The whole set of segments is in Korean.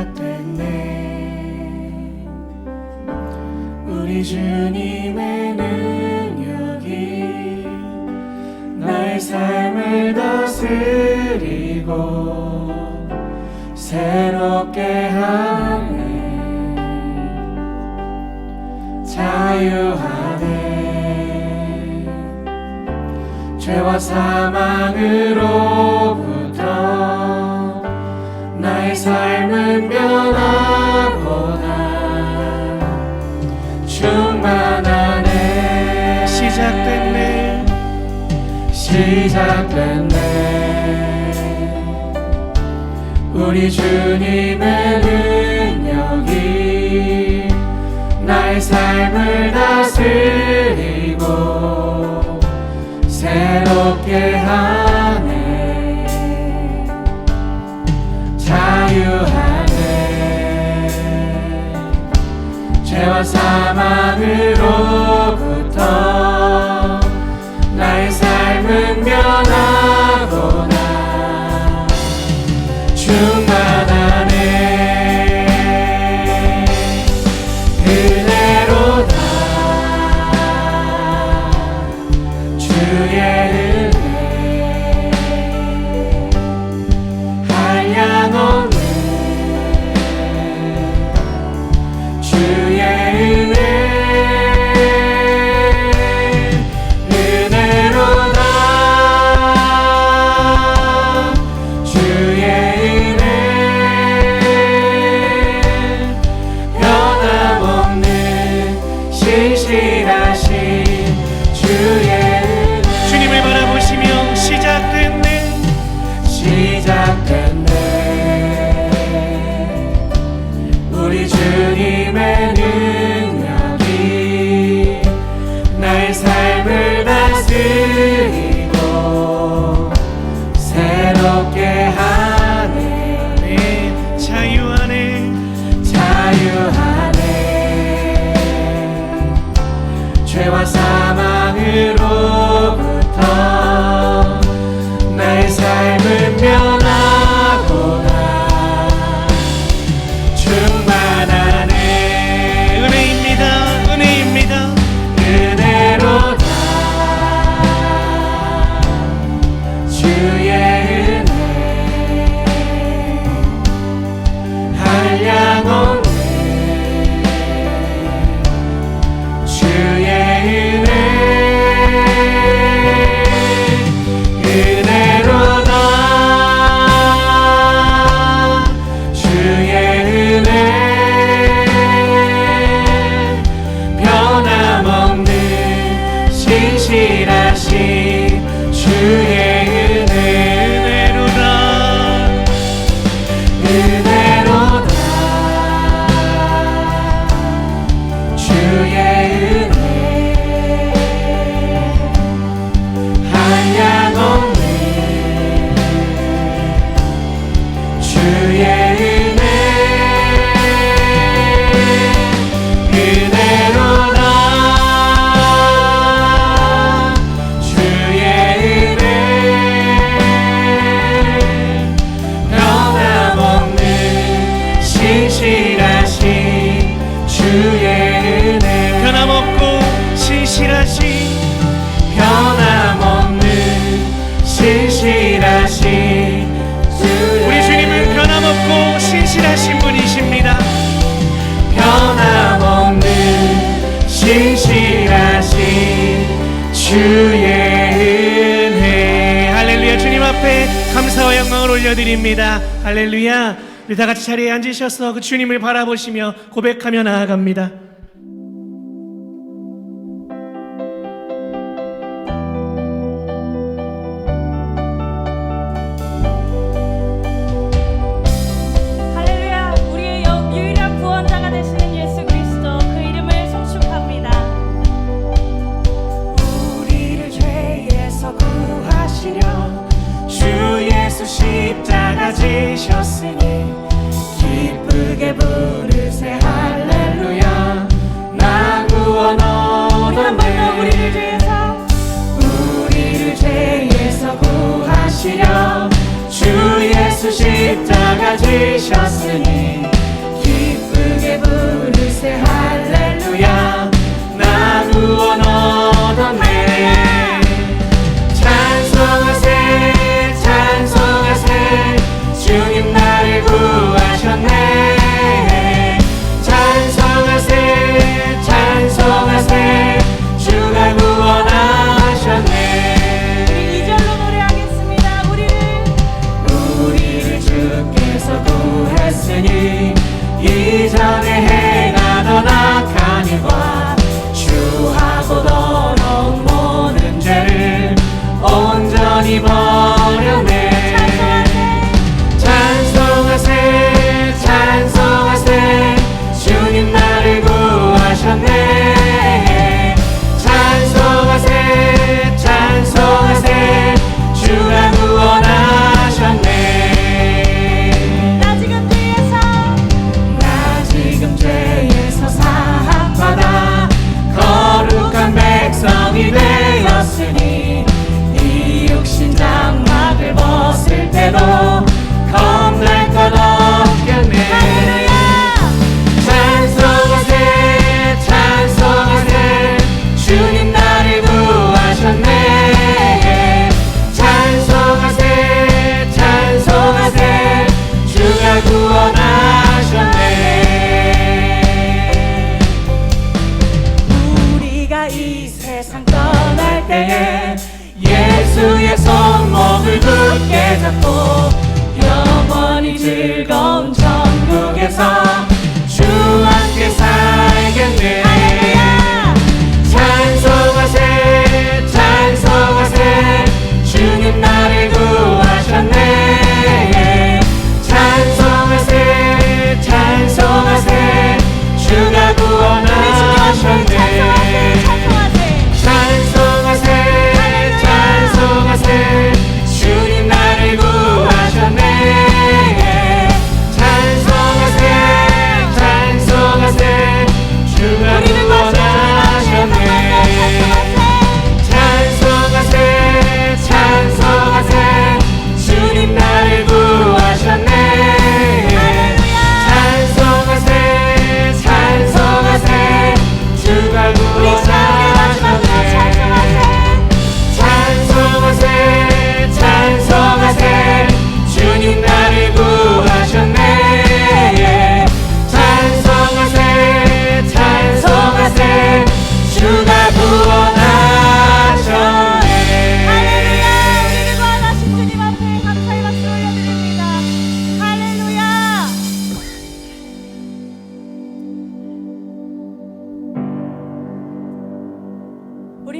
시작됐네. 우리 주님의 능력이 나의 삶을 다스리고 새롭게 하네. 자유하네. 죄와 사망으로부터 나의 삶은 변하고나 충만하네. 시작됐네. 시작됐네. 우리 주님의 능력이 나의 삶을 다스리고 새롭게 하네. 자유하네. 죄와 사망으로부터 나의 삶은 변하고나 충만하네. 은혜로다. 주의 은혜 한량없네. 주의 은혜 은혜로다. 주의 은혜 변함없는 신실하신 주의 은혜. 주님을 바라보시며 시작됐네. 시작됐네. 우리 주님의 능력이 나의 삶을 다스리고 새롭게 하네. 네, 자유하네. 자유하네. 죄와 사망으로부터 나의 삶은 변하고나 충만하네. 은혜입니다. 은혜입니다. 은혜로다. 주의 은혜 한량없네. 주의 은혜 은혜로다. 주의 은혜 변함없는 신실하신 주의 은혜. 은혜로다. 은혜로다. 주의 은혜 한량없네. 주의 은혜 은혜로다. 주의 은혜 변함없는 신실하신 주의 은혜. 변함없고 신실하신 변함없는 신실하신 우리 주님은 변함없고 신실하신 분이십니다. 변함없는 신실하신 주의 은혜. 할렐루야. 주님 앞에 감사와 영광을 올려드립니다. 할렐루야. 우리 다 같이 자리에 앉으셔서 그 주님을 바라보시며 고백하며 나아갑니다. 할렐루야. 우리의 유일한 구원자가 되시는 예수 그리스도, 그 이름을 송축합니다. 우리를 죄에서 구하시려 주 예수 십자가 지셨으니 기쁘게 부르세 할렐루야. 나 구원 얻었네. 우리를 죄에서 구하시려 주 예수 십자가 지셨으니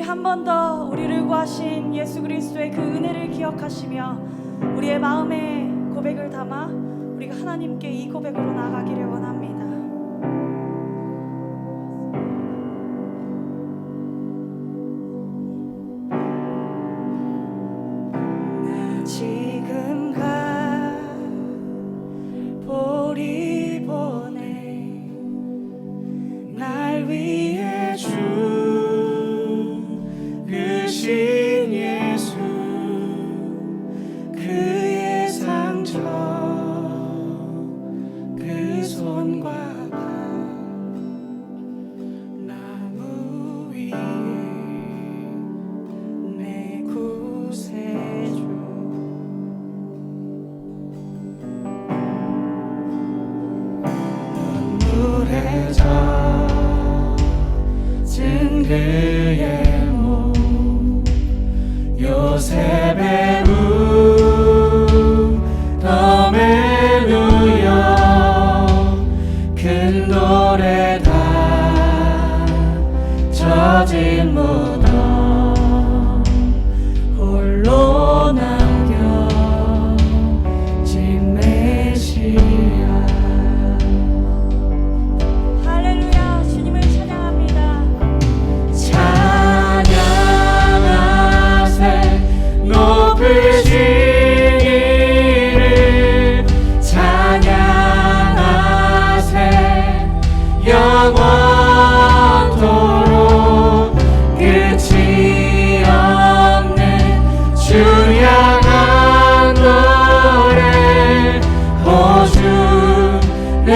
한 번 더 우리를 구하신 예수 그리스도의 그 은혜를 기억하시며 우리의 마음에 고백을 담아 우리가 하나님께 이 고백으로 나아가기를 원합니다. 지금 가보리 보내 날 위해 죽으신 예수 그의 상처 그 손과 발 나무 위에 내 구세주 눈물에 젖은 그의 몸 요셉의 덤에 누여 큰 돌에 다 젖은 무덤 홀로 남겨진 메시아 할렐루야. 주님을 찬양합니다. 찬양하세 높으신 이를 찬양하세 영원토록 끝이 없는 주 향한 노래 호주 내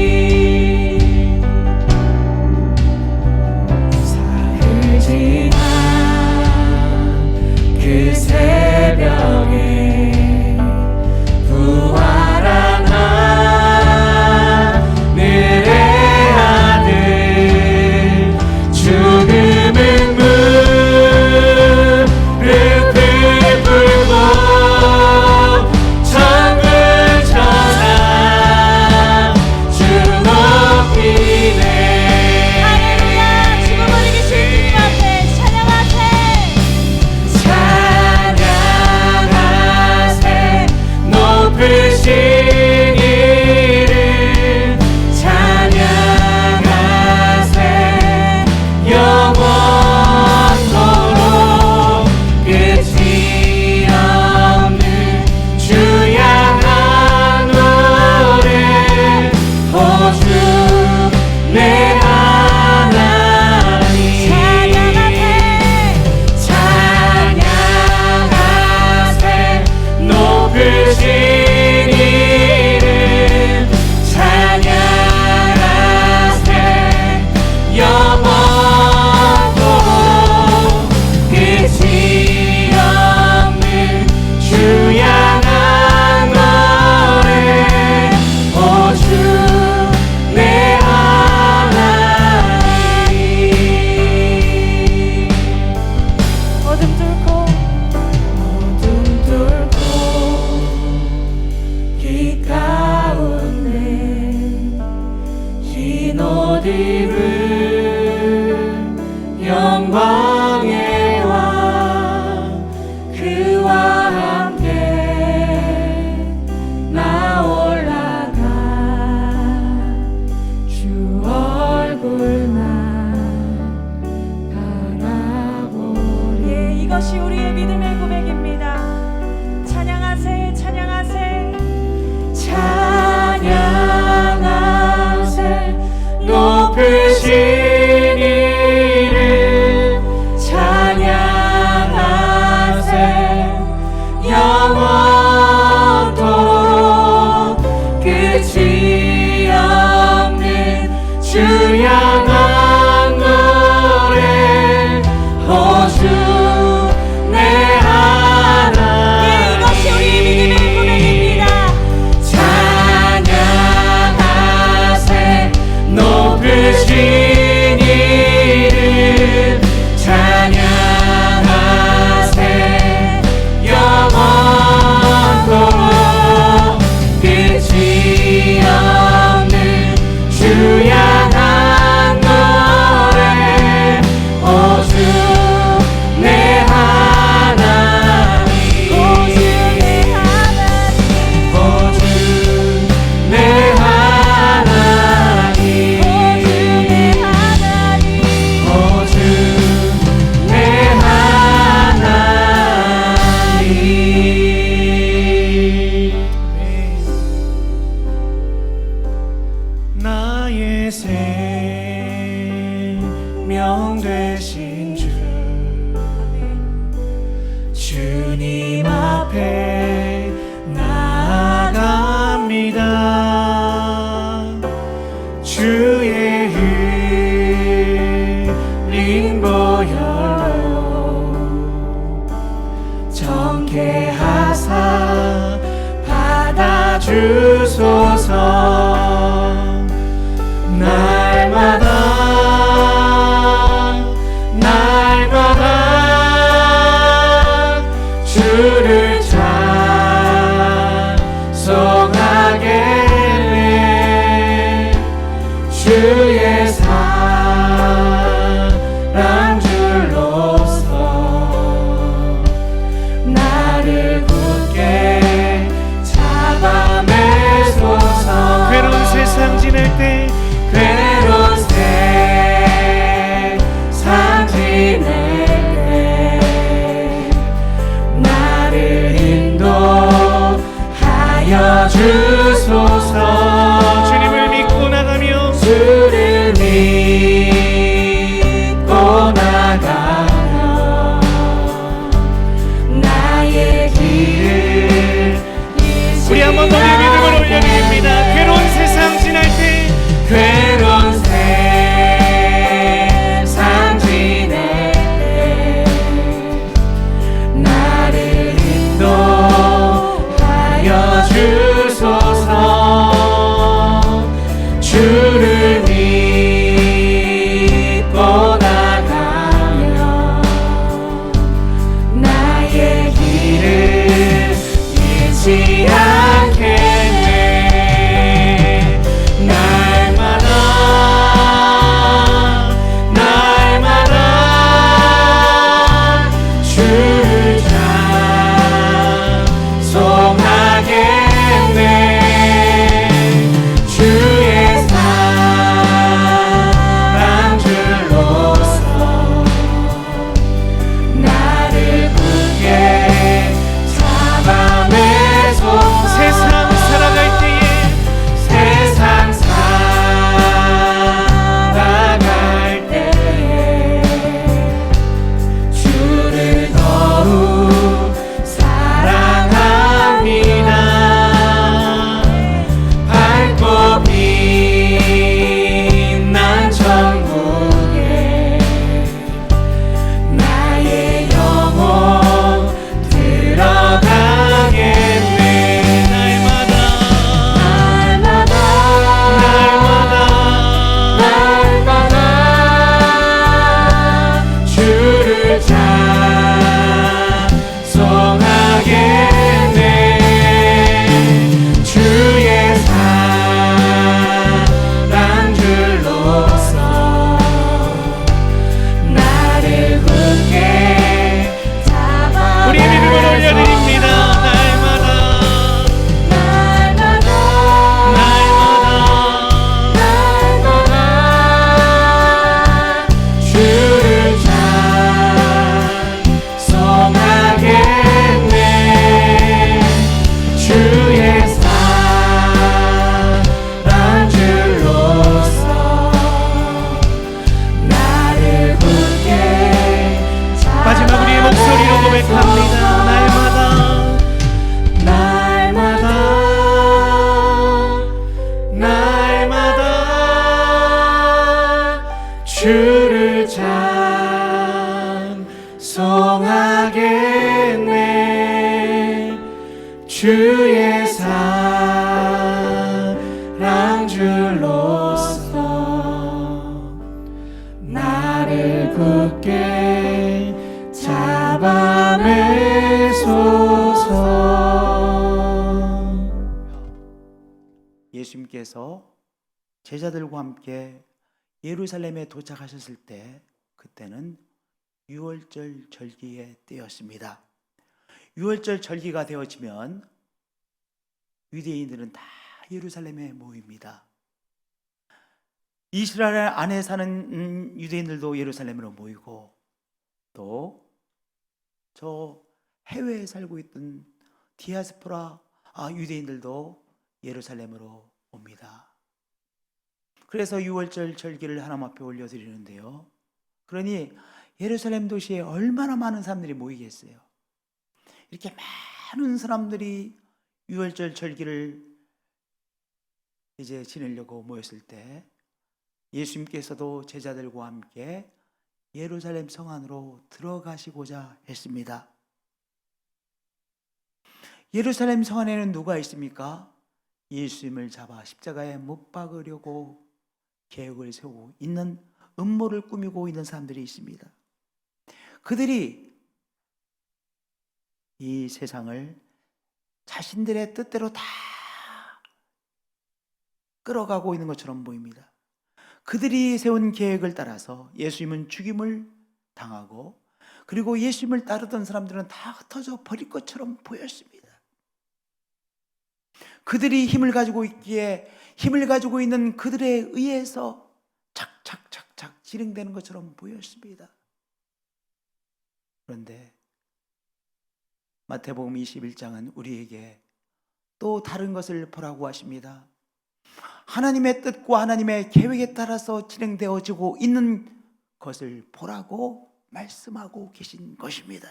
하나님 사흘 지난 그 새벽에 부활한 하늘의 아들 죽음은 무릎을 꿇고 천군 천사 주 높이네 할렐루야. 죽음을 이기신 주님 앞에 찬양하세. 찬양하세 높으신 이를 찬양하세 영원토록 끝이 없는 주 향한 노래 호주 내 하나님 찬양하세 높으신 이름 찬양하세 영원토록 끝이 없는 주 향한 노래 호주 내 하나님 어둠 뚫고 길 가운데 흰 옷 입은 영광의 왕 그와 함께 나 올라가 주 얼굴 나 바라보리 예, 이것이 우리의 믿음의 고백입니다. 찬양하세, 찬양하세. 찬양하세 높으신 주소서. 날마다 날마다 주를 찬송하겠네. 주의 사랑 줄로서 나를 굳게 잡아매소서. 괴로운 세상 지낼 때 괴로운 세상 지낼 때 나를 인도하여 주소서. 주님을 믿고 나가며 주를 믿고 나가며 나의 길을 우리 한 번 더 내 믿음을 올려드립니다. 괴로운 세상 지날 때 괴로운 세상 지낼 때 나를 인도하여 주소서. 주를 믿고 나가며 나의 길을 잃지 않겠네. 날마다 날마다 주를 찬송하겠네. 주의 사랑 줄로서 나를 굳게 잡아매소서. 세상 살아갈 때에 세상 살아갈 때에 주를 더욱 사랑합니다. 밝고 빛난 천국에 나의 영혼 들어가겠네. 날마다 주를 찬송하겠네. 주의 사랑 줄로서 나를 굳게 잡아. 우리의 믿음을 올려드립니다. 날마다 주를 찬송하겠네. 주의 사랑 줄로서 나를 굳게 마지막 우리의 목소리로 고백합니다. 날마다 날마다 주를 찬송하겠네. 주의 사랑 줄로서 나를 굳게 잡아매소서. 예수님께서 제자들과 함께 예루살렘에 도착하셨을 때 그때는 유월절 절기의 때였습니다. 유월절 절기가 되어지면 유대인들은 다 예루살렘에 모입니다. 이스라엘 안에 사는 유대인들도 예루살렘으로 모이고 또 저 해외에 살고 있던 디아스포라 유대인들도 예루살렘으로 옵니다. 그래서 유월절 절기를 하나님 앞에 올려드리는데요. 그러니 예루살렘 도시에 얼마나 많은 사람들이 모이겠어요. 이렇게 많은 사람들이 유월절 절기를 이제 지내려고 모였을 때 예수님께서도 제자들과 함께 예루살렘 성 안으로 들어가시고자 했습니다. 예루살렘 성 안에는 누가 있습니까? 예수님을 잡아 십자가에 못 박으려고 계획을 세우고 있는, 음모를 꾸미고 있는 사람들이 있습니다. 그들이 이 세상을 자신들의 뜻대로 다 끌어가고 있는 것처럼 보입니다. 그들이 세운 계획을 따라서 예수님은 죽임을 당하고, 그리고 예수님을 따르던 사람들은 다 흩어져 버릴 것처럼 보였습니다. 그들이 힘을 가지고 있기에 힘을 가지고 있는 그들에 의해서 착착착착 진행되는 것처럼 보였습니다. 그런데 마태복음 21장은 우리에게 또 다른 것을 보라고 하십니다. 하나님의 뜻과 하나님의 계획에 따라서 진행되어지고 있는 것을 보라고 말씀하고 계신 것입니다.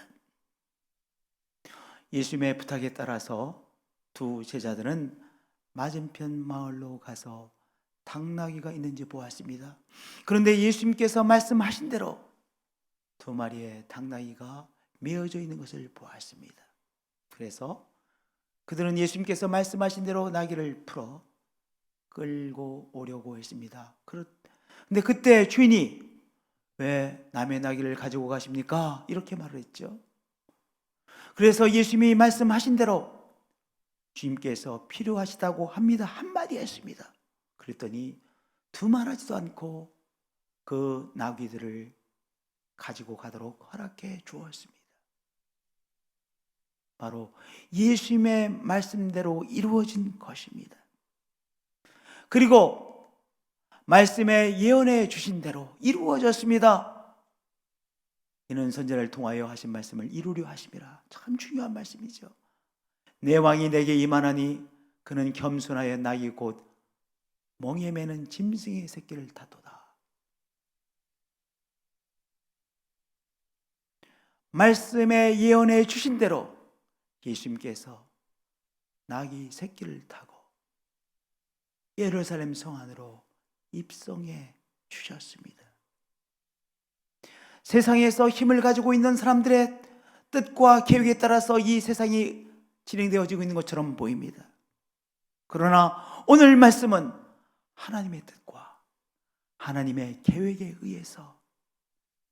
예수님의 부탁에 따라서 두 제자들은 맞은편 마을로 가서 당나귀가 있는지 보았습니다. 그런데 예수님께서 말씀하신 대로 두 마리의 당나귀가 메어져 있는 것을 보았습니다. 그래서 그들은 예수님께서 말씀하신 대로 나귀를 풀어 끌고 오려고 했습니다. 그런데 그때 주인이 왜 남의 나귀를 가지고 가십니까? 이렇게 말을 했죠. 그래서 예수님이 말씀하신 대로 주님께서 필요하시다고 합니다. 한마디 했습니다. 그랬더니 두말하지도 않고 그 나귀들을 가지고 가도록 허락해 주었습니다. 바로 예수님의 말씀대로 이루어진 것입니다. 그리고 말씀에 예언해 주신 대로 이루어졌습니다. 이는 선지자를 통하여 하신 말씀을 이루려 하심이라. 참 중요한 말씀이죠. 내 왕이 내게 임하나니 그는 겸손하여 나귀 곧 멍에 매는 짐승의 새끼를 타도다. 말씀에 예언해 주신 대로 예수님께서 나귀 새끼를 타고 예루살렘 성 안으로 입성해 주셨습니다. 세상에서 힘을 가지고 있는 사람들의 뜻과 계획에 따라서 이 세상이 진행되어지고 있는 것처럼 보입니다. 그러나 오늘 말씀은 하나님의 뜻과 하나님의 계획에 의해서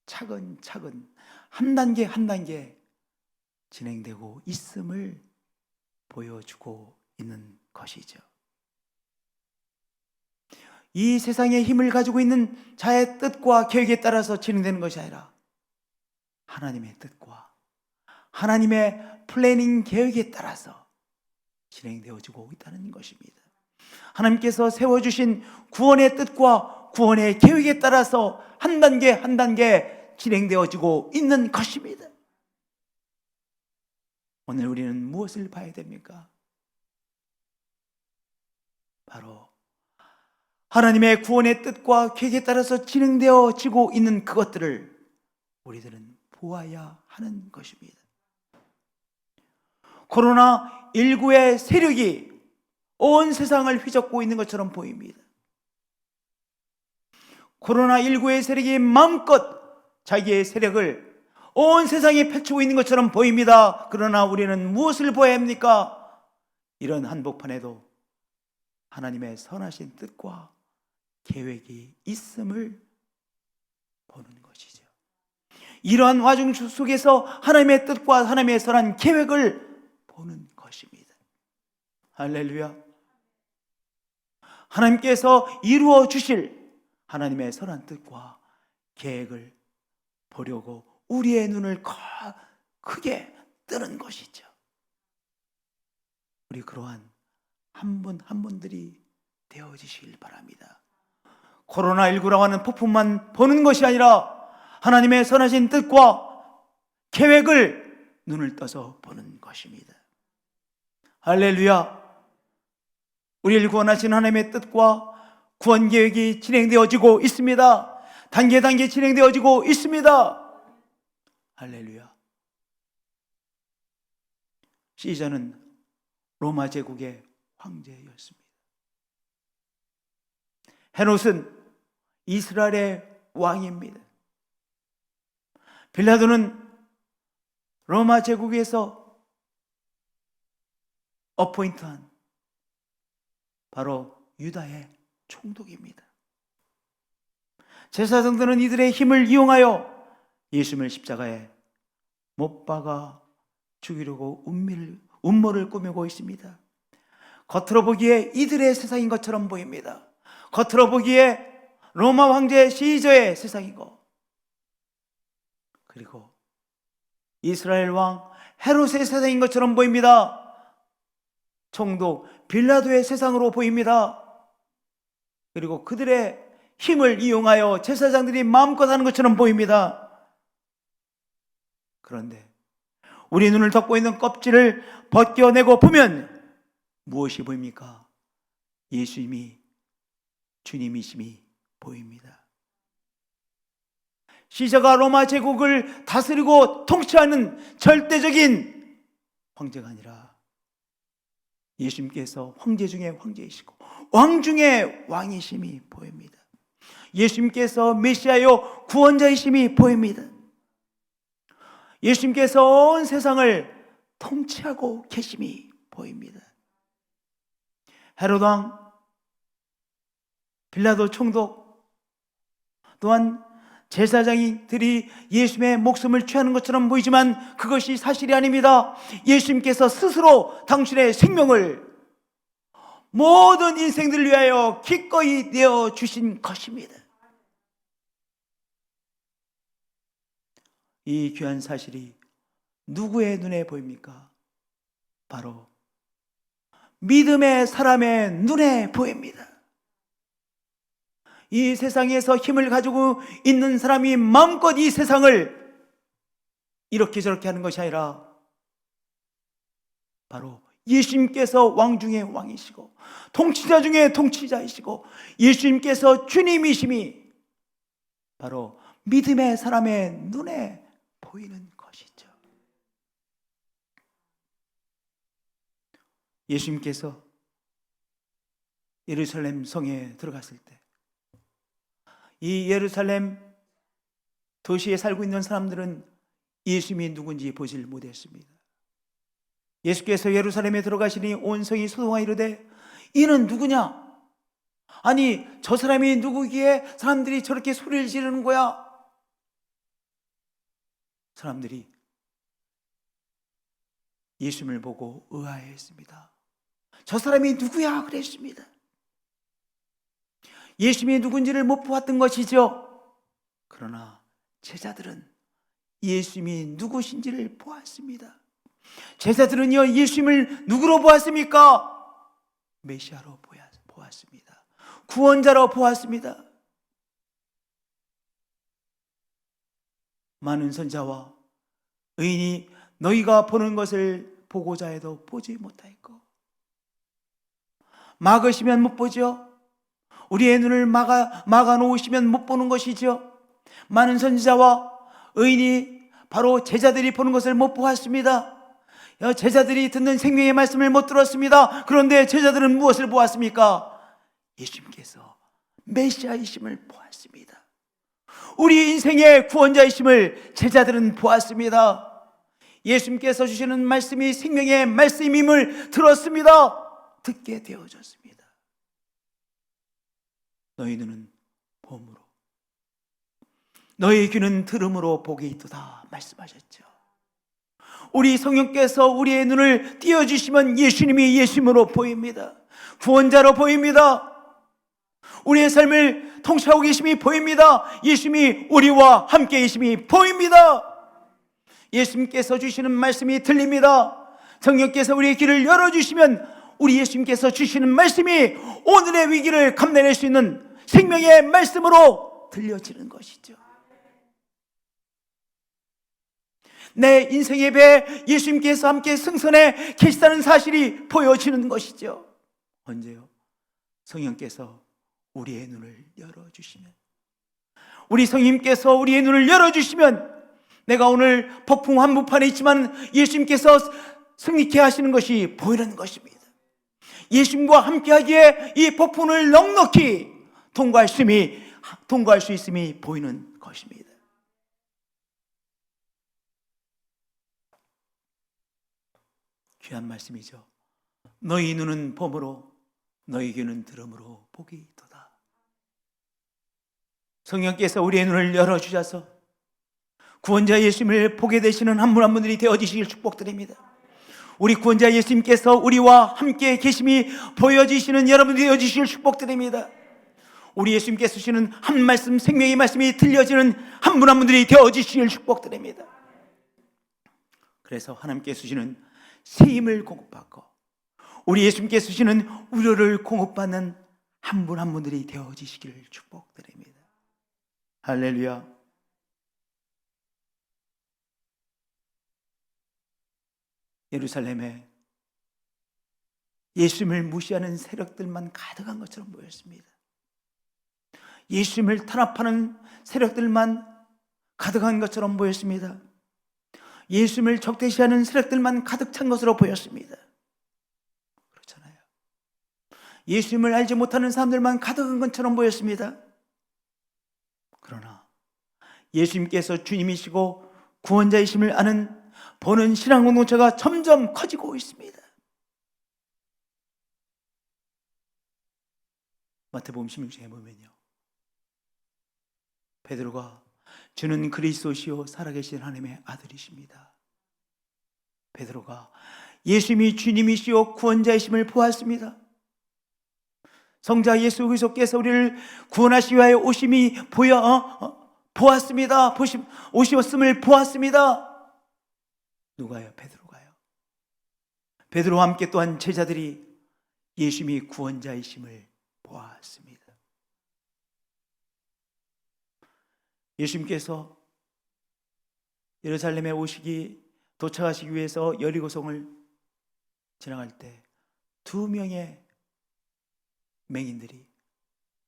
차근차근 한 단계 한 단계 진행되고 있음을 보여주고 있는 것이죠. 이 세상에 힘을 가지고 있는 자의 뜻과 계획에 따라서 진행되는 것이 아니라 하나님의 뜻과 하나님의 플래닝 계획에 따라서 진행되어지고 있다는 것입니다. 하나님께서 세워주신 구원의 뜻과 구원의 계획에 따라서 한 단계 한 단계 진행되어지고 있는 것입니다. 오늘 우리는 무엇을 봐야 됩니까? 바로 하나님의 구원의 뜻과 계획에 따라서 진행되어지고 있는 그것들을 우리들은 보아야 하는 것입니다. 코로나19의 세력이 온 세상을 휘젓고 있는 것처럼 보입니다. 코로나19의 세력이 마음껏 자기의 세력을 온 세상에 펼치고 있는 것처럼 보입니다. 그러나 우리는 무엇을 보아야 합니까? 이런 한복판에도 하나님의 선하신 뜻과 계획이 있음을 보는 것이죠. 이러한 와중 속에서 하나님의 뜻과 하나님의 선한 계획을 보는 것입니다. 할렐루야. 하나님께서 이루어 주실 하나님의 선한 뜻과 계획을 보려고 우리의 눈을 크게 뜨는 것이죠. 우리 그러한 한 분 한 분들이 되어지시길 바랍니다. 코로나19라고 하는 폭풍만 보는 것이 아니라 하나님의 선하신 뜻과 계획을 눈을 떠서 보는 것입니다. 할렐루야. 우리를 구원하신 하나님의 뜻과 구원 계획이 진행되어지고 있습니다. 단계 단계 진행되어지고 있습니다. 할렐루야. 시저는 로마 제국의 황제였습니다. 헤롯은 이스라엘의 왕입니다. 빌라도는 로마 제국에서 어포인트한 바로 유다의 총독입니다. 제사장들은 이들의 힘을 이용하여 예수님을 십자가에 못 박아 죽이려고 음모를 꾸미고 있습니다. 겉으로 보기에 이들의 세상인 것처럼 보입니다. 겉으로 보기에 로마 황제 시저의 세상이고, 그리고 이스라엘 왕 헤롯의 세상인 것처럼 보입니다. 총독 빌라도의 세상으로 보입니다. 그리고 그들의 힘을 이용하여 제사장들이 마음껏 하는 것처럼 보입니다. 그런데 우리 눈을 덮고 있는 껍질을 벗겨내고 보면 무엇이 보입니까? 예수님이, 주님이심이 보입니다. 시저가 로마 제국을 다스리고 통치하는 절대적인 황제가 아니라 예수님께서 황제 중에 황제이시고 왕 중에 왕이심이 보입니다. 예수님께서 메시아요 구원자이심이 보입니다. 예수님께서 온 세상을 통치하고 계심이 보입니다. 헤롯 왕, 빌라도 총독, 또한 제사장들이 예수님의 목숨을 취하는 것처럼 보이지만 그것이 사실이 아닙니다. 예수님께서 스스로 당신의 생명을 모든 인생들을 위하여 기꺼이 내어주신 것입니다. 이 귀한 사실이 누구의 눈에 보입니까? 바로 믿음의 사람의 눈에 보입니다. 이 세상에서 힘을 가지고 있는 사람이 마음껏 이 세상을 이렇게 저렇게 하는 것이 아니라 바로 예수님께서 왕 중에 왕이시고 통치자 중에 통치자이시고 예수님께서 주님이심이 바로 믿음의 사람의 눈에 보이는 것이죠. 예수님께서 예루살렘 성에 들어갔을 때 이 예루살렘 도시에 살고 있는 사람들은 예수님이 누군지 보질 못했습니다. 예수께서 예루살렘에 들어가시니 온 성이 소동하여 이르되 이는 누구냐? 아니 저 사람이 누구기에 사람들이 저렇게 소리를 지르는 거야? 사람들이 예수님을 보고 의아해했습니다. 저 사람이 누구야? 그랬습니다. 예수님이 누군지를 못 보았던 것이죠. 그러나 제자들은 예수님이 누구신지를 보았습니다. 제자들은요 예수님을 누구로 보았습니까? 메시아로 보았습니다. 구원자로 보았습니다. 많은 선자와 의인이 너희가 보는 것을 보고자 해도 보지 못하였고 막으시면 못 보죠. 우리의 눈을 막아 놓으시면 못 보는 것이죠. 많은 선지자와 의인이 바로 제자들이 보는 것을 못 보았습니다. 제자들이 듣는 생명의 말씀을 못 들었습니다. 그런데 제자들은 무엇을 보았습니까? 예수님께서 메시아이심을 보았습니다. 우리 인생의 구원자이심을 제자들은 보았습니다. 예수님께서 주시는 말씀이 생명의 말씀임을 들었습니다. 듣게 되어졌습니다. 너희 눈은 봄으로 너희 귀는 들음으로 복이 있도다 말씀하셨죠. 우리 성령께서 우리의 눈을 띄워주시면 예수님이 예수님으로 보입니다. 구원자로 보입니다. 우리의 삶을 통치하고 계심이 보입니다. 예수님이 우리와 함께 계심이 보입니다. 예수님께서 주시는 말씀이 들립니다. 성령께서 우리의 귀를 열어주시면 우리 예수님께서 주시는 말씀이 오늘의 위기를 감내낼 수 있는 생명의 말씀으로 들려지는 것이죠. 내 인생의 배 예수님께서 함께 승선해 계시다는 사실이 보여지는 것이죠. 언제요? 성령께서 우리의 눈을 열어주시면, 우리 성령님께서 우리의 눈을 열어주시면 내가 오늘 폭풍 한복판에 있지만 예수님께서 승리케 하시는 것이 보이는 것입니다. 예수님과 함께하기에 이 폭풍을 넉넉히 통과할 수 있음이 보이는 것입니다. 귀한 말씀이죠. 너희 눈은 봄으로 너희 귀는 들음으로 복이 있도다. 성령께서 우리의 눈을 열어주셔서 구원자 예수님을 보게 되시는 한 분 한 분들이 되어지시길 축복드립니다. 우리 구원자 예수님께서 우리와 함께 계심이 보여지시는 여러분들이 되어지시길 축복드립니다. 우리 예수님께서 주시는 한 말씀, 생명의 말씀이 들려지는 한 분 한 분들이 되어지시길 축복드립니다. 그래서 하나님께서 주시는 세임을 공급받고 우리 예수님께서 주시는 위로를 공급받는 한 분 한 분들이 되어지시기를 축복드립니다. 할렐루야. 예루살렘에 예수님을 무시하는 세력들만 가득한 것처럼 보였습니다. 예수님을 탄압하는 세력들만 가득한 것처럼 보였습니다. 예수님을 적대시하는 세력들만 가득 찬 것으로 보였습니다. 그렇잖아요. 예수님을 알지 못하는 사람들만 가득한 것처럼 보였습니다. 그러나 예수님께서 주님이시고 구원자이심을 아는 보는 신앙 공동체가 점점 커지고 있습니다. 마태복음 16장에 보면요, 베드로가 주는 그리스도시요 살아계신 하나님의 아들이십니다. 베드로가 예수님이 주님이시요 구원자이심을 보았습니다. 성자 예수 그리스도께서 우리를 구원하시기 위하여 오심이 보았습니다. 오셨음을 보았습니다. 누가요? 베드로가요. 베드로와 함께 또한 제자들이 예수님이 구원자이심을 보았습니다. 예수님께서 예루살렘에 도착하시기 위해서 여리고성을 지나갈 때 2명의 맹인들이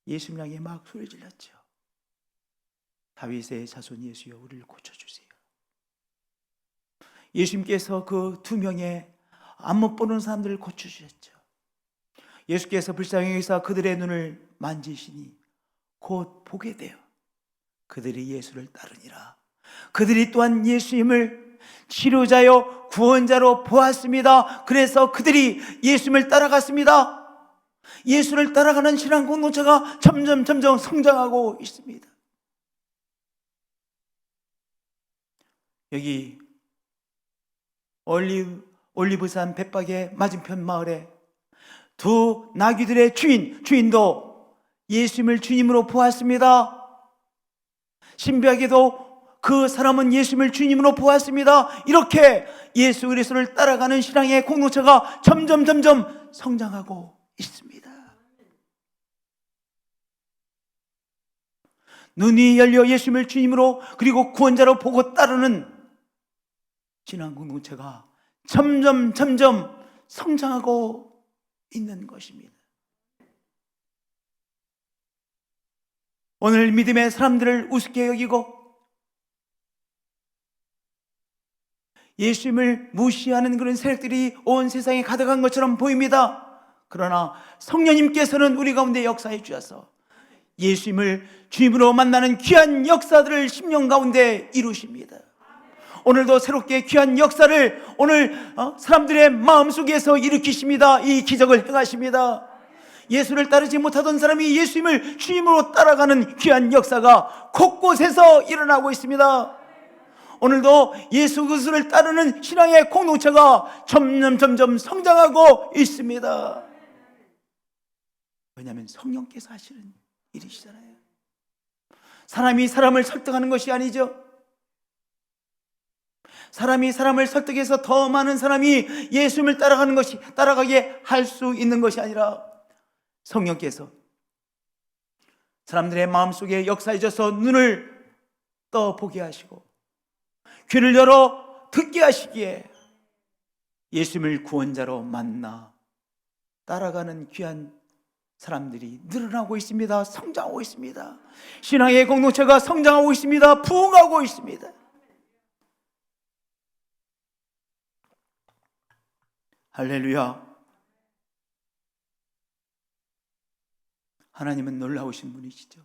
예수님 향해 막 소리 질렀죠. 다윗의 자손 예수여, 우리를 고쳐주세요. 예수님께서 그 2명의 안 못 보는 사람들을 고쳐주셨죠. 예수께서 불쌍히 여기사 그들의 눈을 만지시니 곧 보게 되어 그들이 예수를 따르니라. 그들이 또한 예수님을 치료자요 구원자로 보았습니다. 그래서 그들이 예수님을 따라갔습니다. 예수를 따라가는 신앙 공동체가 점점 성장하고 있습니다. 여기 올리브산 벳박의 맞은편 마을에 2 나귀들의 주인도 예수님을 주님으로 보았습니다. 신비하게도 그 사람은 예수님을 주님으로 보았습니다. 이렇게 예수 그리스도를 따라가는 신앙의 공동체가 점점 성장하고 있습니다. 눈이 열려 예수님을 주님으로 그리고 구원자로 보고 따르는 신앙 공동체가 점점 성장하고 있는 것입니다. 오늘 믿음의 사람들을 우습게 여기고 예수님을 무시하는 그런 세력들이 온 세상에 가득한 것처럼 보입니다. 그러나 성령님께서는 우리 가운데 역사해 주셔서 예수님을 주님으로 만나는 귀한 역사들을 심령 가운데 이루십니다. 오늘도 새롭게 귀한 역사를 오늘 사람들의 마음속에서 일으키십니다. 이 기적을 행하십니다. 예수를 따르지 못하던 사람이 예수님을 주님으로 따라가는 귀한 역사가 곳곳에서 일어나고 있습니다. 오늘도 예수 그리스도를 따르는 신앙의 공동체가 점점 성장하고 있습니다. 왜냐하면 성령께서 하시는 일이시잖아요. 사람이 사람을 설득하는 것이 아니죠. 사람이 사람을 설득해서 더 많은 사람이 예수님을 따라가게 할 수 있는 것이 아니라 성령께서 사람들의 마음속에 역사해 줘서 눈을 떠보게 하시고 귀를 열어 듣게 하시기에 예수님을 구원자로 만나 따라가는 귀한 사람들이 늘어나고 있습니다. 성장하고 있습니다. 신앙의 공동체가 성장하고 있습니다. 부흥하고 있습니다. 할렐루야. 하나님은 놀라우신 분이시죠.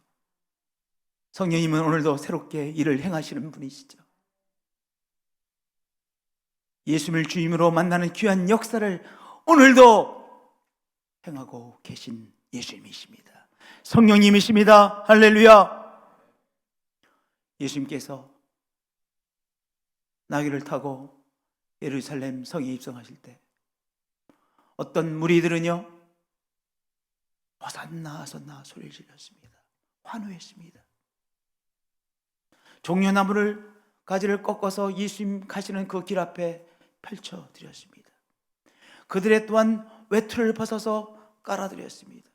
성령님은 오늘도 새롭게 일을 행하시는 분이시죠. 예수님을 주님으로 만나는 귀한 역사를 오늘도 행하고 계신 예수님이십니다. 성령님이십니다. 할렐루야. 예수님께서 나귀를 타고 예루살렘 성에 입성하실 때 어떤 무리들은요, 호산나 호산나 소리를 질렀습니다. 환호했습니다. 종려나무를 가지를 꺾어서 예수님 가시는 그 길 앞에 펼쳐드렸습니다. 그들의 또한 외투를 벗어서 깔아드렸습니다.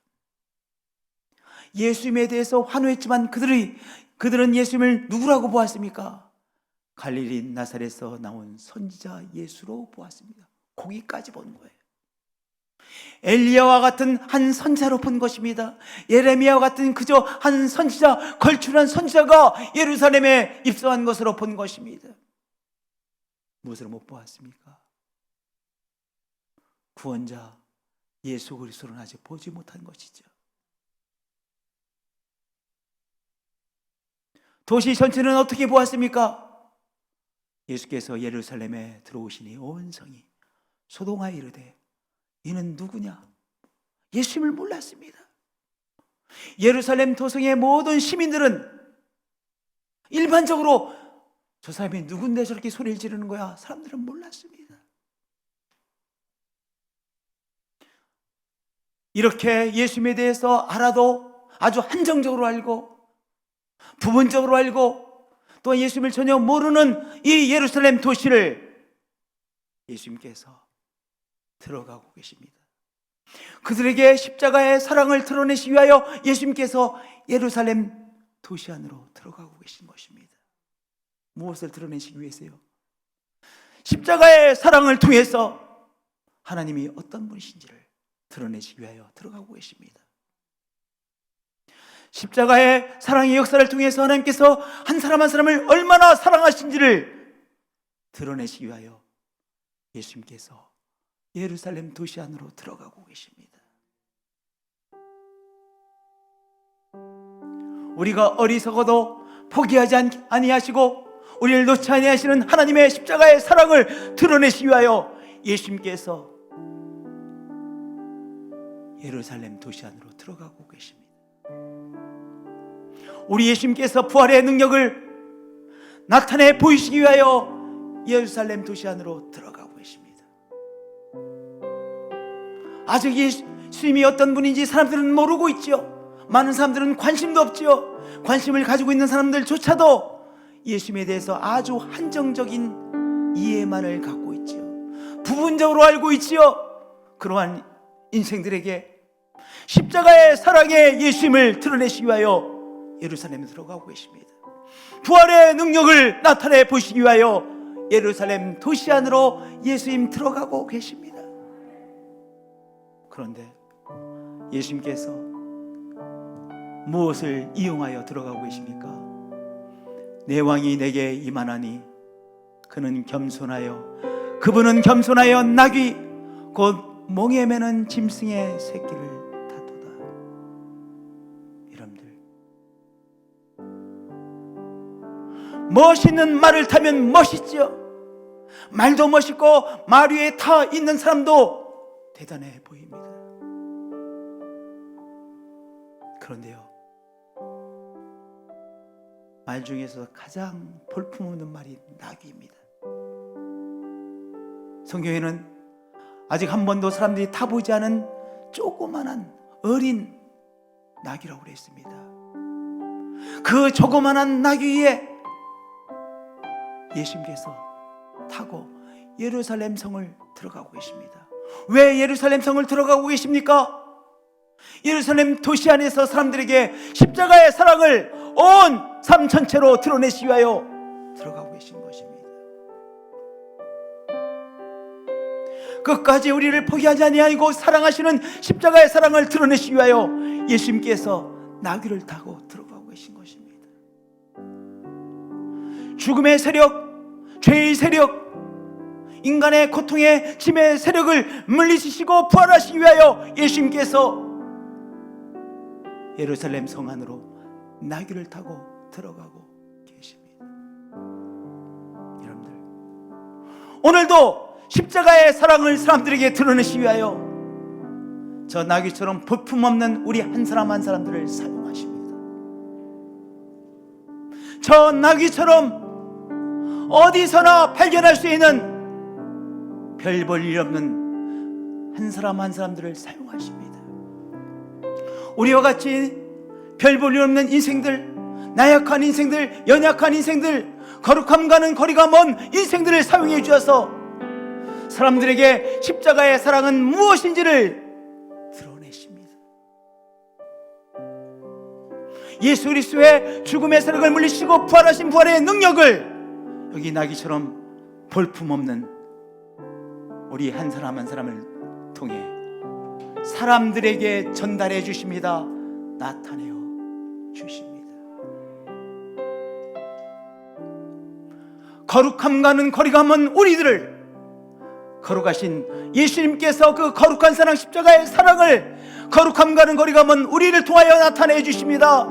예수님에 대해서 환호했지만 그들은 예수님을 누구라고 보았습니까? 갈릴리 나사렛에서 나온 선지자 예수로 보았습니다. 거기까지 본 거예요. 엘리야와 같은 한 선지자로 본 것입니다. 예레미야와 같은 그저 한 선지자, 걸출한 선지자가 예루살렘에 입성한 것으로 본 것입니다. 무엇으로 못 보았습니까? 구원자 예수 그리스도는 아직 보지 못한 것이죠. 도시 전체는 어떻게 보았습니까? 예수께서 예루살렘에 들어오시니 온 성이 소동하여 이르되 이는 누구냐? 예수님을 몰랐습니다. 예루살렘 도성의 모든 시민들은 일반적으로 저 사람이 누군데 저렇게 소리를 지르는 거야? 사람들은 몰랐습니다. 이렇게 예수님에 대해서 알아도 아주 한정적으로 알고 부분적으로 알고 또 예수님을 전혀 모르는 이 예루살렘 도시를 예수님께서 들어가고 계십니다. 그들에게 십자가의 사랑을 드러내시기 위하여 예수님께서 예루살렘 도시 안으로 들어가고 계신 것입니다. 무엇을 드러내시기 위해서요? 십자가의 사랑을 통해서 하나님이 어떤 분이신지를 드러내시기 위하여 들어가고 계십니다. 십자가의 사랑의 역사를 통해서 하나님께서 한 사람 한 사람을 얼마나 사랑하신지를 드러내시기 위하여 예수님께서 예루살렘 도시 안으로 들어가고 계십니다. 우리가 어리석어도 포기하지 아니하시고 우리를 놓지 아니하시는 하나님의 십자가의 사랑을 드러내시기 위하여 예수님께서 예루살렘 도시 안으로 들어가고 계십니다. 우리 예수님께서 부활의 능력을 나타내 보이시기 위하여 예루살렘 도시 안으로 들어가고 계십니다. 아직 예수님이 어떤 분인지 사람들은 모르고 있죠. 많은 사람들은 관심도 없죠. 관심을 가지고 있는 사람들조차도 예수님에 대해서 아주 한정적인 이해만을 갖고 있죠. 부분적으로 알고 있죠. 그러한 인생들에게 십자가의 사랑의 예수님을 드러내시기 위하여 예루살렘에 들어가고 계십니다. 부활의 능력을 나타내 보시기 위하여 예루살렘 도시 안으로 예수님 들어가고 계십니다. 그런데 예수님께서 무엇을 이용하여 들어가고 계십니까? 내 왕이 내게 임하나니 그분은 겸손하여 나귀 곧 몽에 매는 짐승의 새끼를 다투다. 여러분들, 멋있는 말을 타면 멋있죠. 말도 멋있고 말 위에 타 있는 사람도 대단해 보입니다. 그런데요, 말 중에서 가장 볼품없는 말이 나귀입니다. 성경에는 아직 한 번도 사람들이 타보지 않은 조그만한 어린 나귀라고 그랬습니다. 그 조그만한 나귀 위에 예수님께서 타고 예루살렘 성을 들어가고 계십니다. 왜 예루살렘 성을 들어가고 계십니까? 예루살렘 도시 안에서 사람들에게 십자가의 사랑을 온 삶 전체로 드러내시기 위하여 들어가고 계신 것입니다. 끝까지 우리를 포기하지 아니하고 사랑하시는 십자가의 사랑을 드러내시기 위하여 예수님께서 나귀를 타고 들어가고 계신 것입니다. 죽음의 세력, 죄의 세력, 인간의 고통의 짐의 세력을 물리치시고 부활하시기 위하여 예수님께서 예루살렘 성 안으로 나귀를 타고 들어가고 계십니다. 여러분들, 오늘도 십자가의 사랑을 사람들에게 드러내시기 위하여 저 나귀처럼 볼품없는 우리 한 사람 한 사람들을 사용하십니다. 저 나귀처럼 어디서나 발견할 수 있는 별 볼 일 없는 한 사람 한 사람들을 사용하십니다. 우리와 같이 별 볼 일 없는 인생들, 나약한 인생들, 연약한 인생들, 거룩함과는 거리가 먼 인생들을 사용해 주셔서 사람들에게 십자가의 사랑은 무엇인지를 드러내십니다. 예수 그리스도의 죽음의 세력을 물리치고 부활하신 부활의 능력을 여기 나귀처럼 볼품없는 우리 한 사람 한 사람을 통해 사람들에게 전달해 주십니다. 나타내어 주십니다. 거룩함과는 거리가 먼 우리들을 거룩하신 예수님께서 그 거룩한 사랑 십자가의 사랑을 거룩함과는 거리가 먼 우리를 통하여 나타내 주십니다.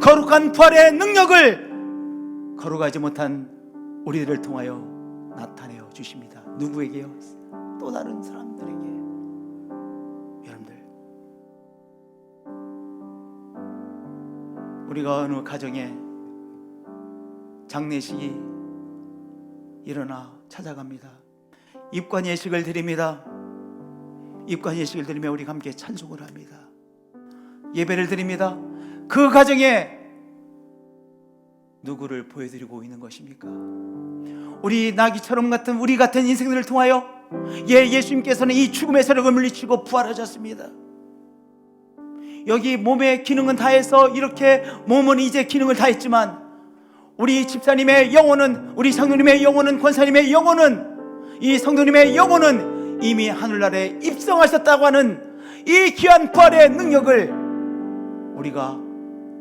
거룩한 부활의 능력을 거룩하지 못한 우리들을 통하여 나타내어 주십니다. 누구에게요? 또 다른 사람들에게. 여러분들, 우리가 어느 가정에 장례식이 일어나 찾아갑니다. 입관 예식을 드립니다. 입관 예식을 드리며 우리가 함께 찬송을 합니다. 예배를 드립니다. 그 가정에 누구를 보여드리고 있는 것입니까? 우리 나귀처럼 같은 우리 같은 인생들을 통하여 예수님께서는 이 죽음의 세력을 물리치고 부활하셨습니다. 여기 몸의 기능은 다해서 이렇게 몸은 이제 기능을 다했지만 우리 집사님의 영혼은, 우리 성도님의 영혼은, 권사님의 영혼은, 이 성도님의 영혼은 이미 하늘나라에 입성하셨다고 하는 이 귀한 부활의 능력을 우리가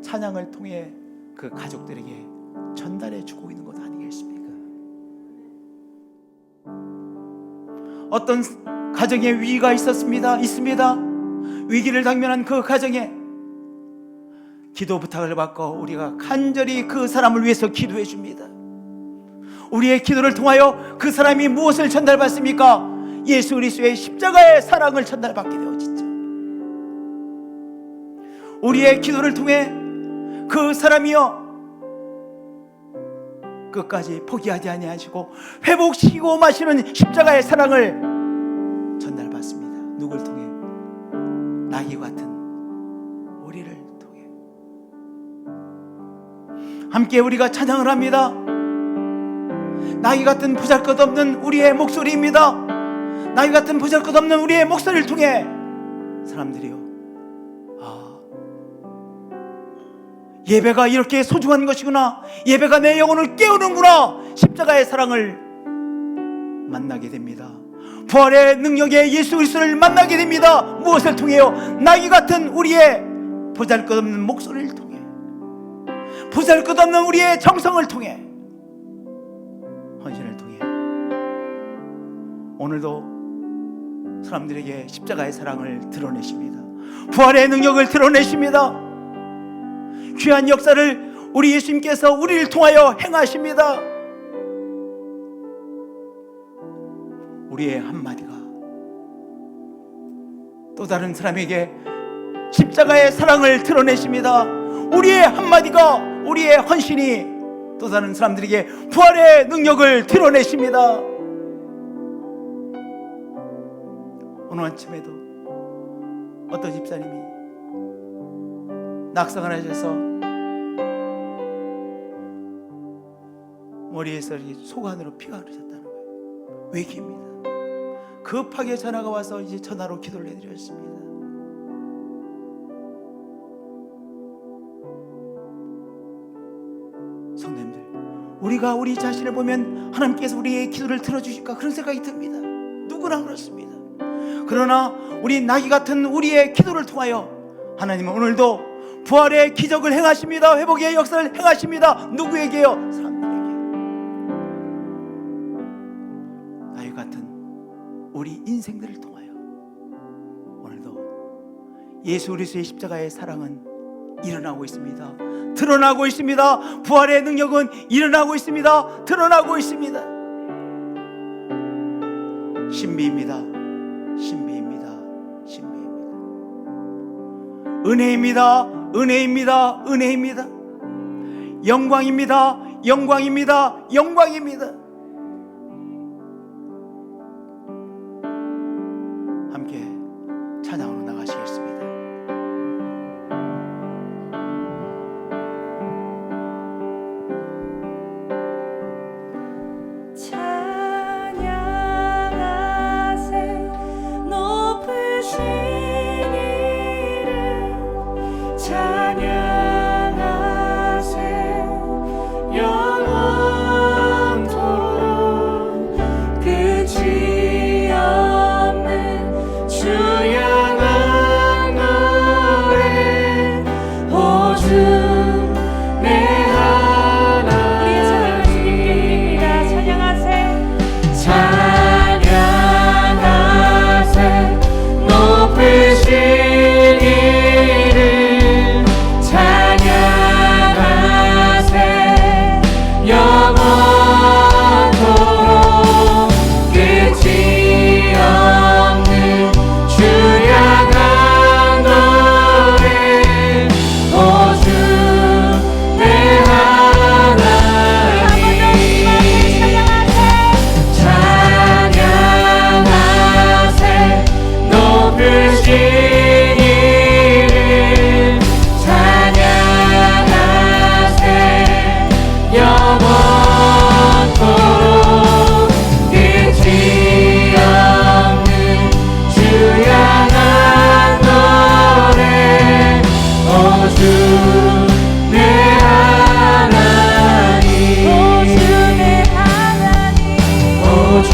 찬양을 통해 그 가족들에게 전달해 주고 있는 것 아니겠습니까? 어떤 가정에 위기가 있습니다. 위기를 당면한 그 가정에 기도 부탁을 받고 우리가 간절히 그 사람을 위해서 기도해 줍니다. 우리의 기도를 통하여 그 사람이 무엇을 전달받습니까? 예수 그리스도의 십자가의 사랑을 전달받게 되어지죠. 우리의 기도를 통해 그 사람이요 끝까지 포기하지 아니하시고 회복시키고 마시는 십자가의 사랑을 전달받습니다. 누굴 통해? 나귀 같은 우리를 통해. 함께 우리가 찬양을 합니다. 나귀 같은 보잘것없는 우리의 목소리입니다. 나귀 같은 보잘것없는 우리의 목소리를 통해 사람들이요, 예배가 이렇게 소중한 것이구나, 예배가 내 영혼을 깨우는구나, 십자가의 사랑을 만나게 됩니다. 부활의 능력의 예수 그리스도를 만나게 됩니다. 무엇을 통해요? 나귀 같은 우리의 보잘것없는 목소리를 통해, 보잘것없는 우리의 정성을 통해, 헌신을 통해 오늘도 사람들에게 십자가의 사랑을 드러내십니다. 부활의 능력을 드러내십니다. 귀한 역사를 우리 예수님께서 우리를 통하여 행하십니다. 우리의 한마디가 또 다른 사람에게 십자가의 사랑을 드러내십니다. 우리의 한마디가, 우리의 헌신이 또 다른 사람들에게 부활의 능력을 드러내십니다. 오늘 아침에도 어떤 집사님이 낙상을 하셔서 머리에서 속 안으로 피가 흐르셨다는 거예요. 외기입니다. 급하게 전화가 와서 이제 전화로 기도를 해드렸습니다. 성도님들, 우리가 우리 자신을 보면 하나님께서 우리의 기도를 들어주실까 그런 생각이 듭니다. 누구나 그렇습니다. 그러나 우리 나귀 같은 우리의 기도를 통하여 하나님은 오늘도 부활의 기적을 행하십니다. 회복의 역사를 행하십니다. 누구에게요? 사람들에게. 나귀 같은 우리 인생들을 통하여 오늘도 예수 그리스도의 십자가의 사랑은 일어나고 있습니다. 드러나고 있습니다. 부활의 능력은 일어나고 있습니다. 드러나고 있습니다. 신비입니다. 신비입니다. 신비입니다. 은혜입니다. 은혜입니다. 은혜입니다. 영광입니다. 영광입니다. 영광입니다. 함께 찬양으로 나가시겠습니다. 찬양하세 높으신 이름 찬양하세 영원토록 끝이 없는 주 향한 노래 오 주 내 하나님 우리의 찬양을 주님께 드립니다. 찬양하세 찬양하세 높으신 이름 찬양하세 영원토록 끝이 없는 주 향한 노래 오 주 내 하나님 찬양하세 높으신 이름 찬양하세 영원토록 끝이 없는 주 향한 노래 오 주 내 하나님 오 주 내 하나님 오 주